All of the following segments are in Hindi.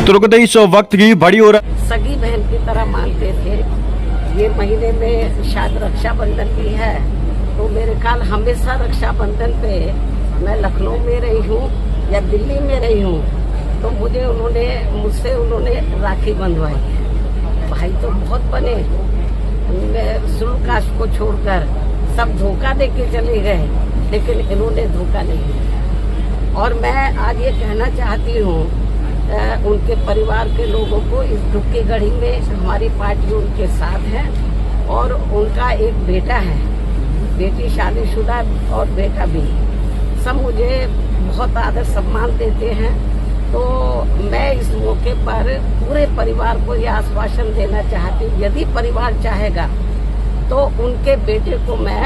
तुर्क इस वक्त की बड़ी और सगी बहन की तरह मानते थे। ये महीने में शायद रक्षाबंधन भी है, तो मेरे ख्याल हमेशा रक्षाबंधन पे मैं लखनऊ में रही हूँ या दिल्ली में रही हूँ, तो मुझसे उन्होंने राखी बंधवाई। भाई तो बहुत बने, सुलह कास्ट को छोड़कर सब धोखा दे के चले गए, लेकिन इन्होंने धोखा नहीं दिया। और मैं आज ये कहना चाहती हूँ उनके परिवार के लोगों को, इस दुख की घड़ी में हमारी पार्टी उनके साथ है। और उनका एक बेटा है, बेटी शादीशुदा और बेटा भी, सब मुझे बहुत आदर सम्मान देते हैं। तो मैं इस मौके पर पूरे परिवार को यह आश्वासन देना चाहती हूँ, यदि परिवार चाहेगा तो उनके बेटे को मैं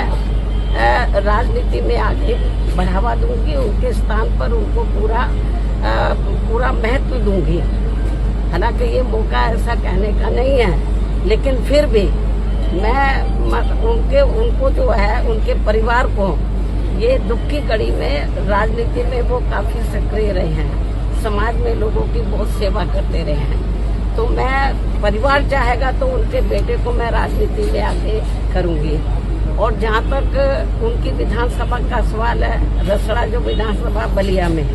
राजनीति में आगे बढ़ावा दूंगी, उनके स्थान पर उनको पूरा महत्व दूंगी। हालांकि ये मौका ऐसा कहने का नहीं है, लेकिन फिर भी मैं उनको जो है, उनके परिवार को, ये दुख की घड़ी में राजनीति में वो काफी सक्रिय रहे हैं, समाज में लोगों की बहुत सेवा करते रहे हैं। तो मैं, परिवार चाहेगा तो उनके बेटे को मैं राजनीति में आगे करूंगी। और जहाँ तक उनकी विधानसभा का सवाल है, रसड़ा जो विधानसभा बलिया में,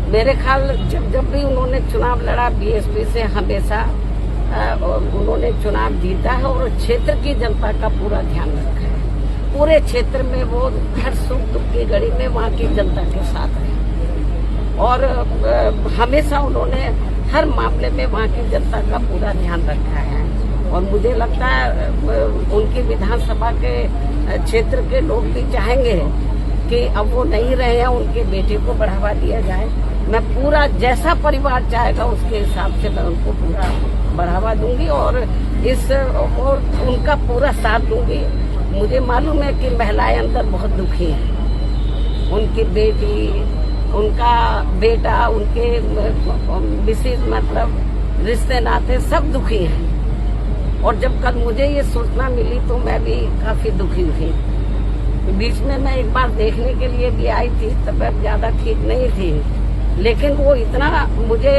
मेरे ख्याल जब भी उन्होंने चुनाव लड़ा बीएसपी से, हमेशा उन्होंने चुनाव जीता है और क्षेत्र की जनता का पूरा ध्यान रखा है। पूरे क्षेत्र में वो हर सुख दुख की घड़ी में वहाँ की जनता के साथ है और हमेशा उन्होंने हर मामले में वहाँ की जनता का पूरा ध्यान रखा है। और मुझे लगता है उनकी विधानसभा के क्षेत्र के लोग भी चाहेंगे कि अब वो नहीं रहे हैं, उनके बेटे को बढ़ावा दिया जाए। मैं पूरा, जैसा परिवार चाहेगा उसके हिसाब से मैं उनको पूरा बढ़ावा दूंगी और उनका पूरा साथ दूंगी। मुझे मालूम है कि महिलाएं अंदर बहुत दुखी हैं, उनकी बेटी, उनका बेटा, उनके विशेष मतलब रिश्ते नाते सब दुखी हैं। और जब कल मुझे ये सूचना मिली तो मैं भी काफी दुखी हुई। बीच में मैं एक बार देखने के लिए भी आई थी, तबीयत ज्यादा ठीक नहीं थी, लेकिन वो इतना मुझे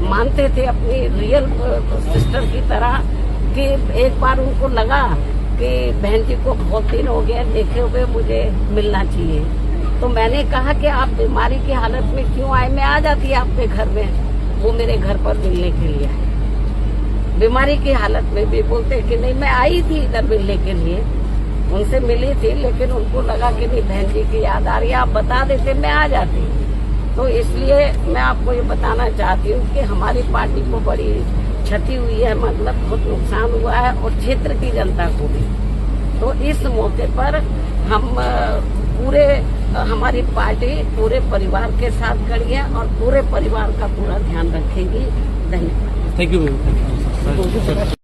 मानते थे अपनी रियल सिस्टर की तरह कि एक बार उनको लगा कि बहन जी को बहुत दिन हो गया देखे हुए, मुझे मिलना चाहिए। तो मैंने कहा कि आप बीमारी की हालत में क्यों आए, मैं आ जाती आपके घर में। वो मेरे घर पर मिलने के लिए आए, बीमारी की हालत में भी। बोलते कि नहीं, मैं आई थी इधर मिलने के लिए, उनसे मिली थी, लेकिन उनको लगा कि नहीं, बहन जी की याद आ रही है, आप बता देते मैं आ जाती। तो इसलिए मैं आपको ये बताना चाहती हूँ कि हमारी पार्टी को बड़ी क्षति हुई है, मतलब बहुत नुकसान हुआ है और क्षेत्र की जनता को भी। तो इस मौके पर हम हमारी पार्टी पूरे परिवार के साथ खड़ी है और पूरे परिवार का पूरा ध्यान रखेगी। धन्यवाद। Thank you.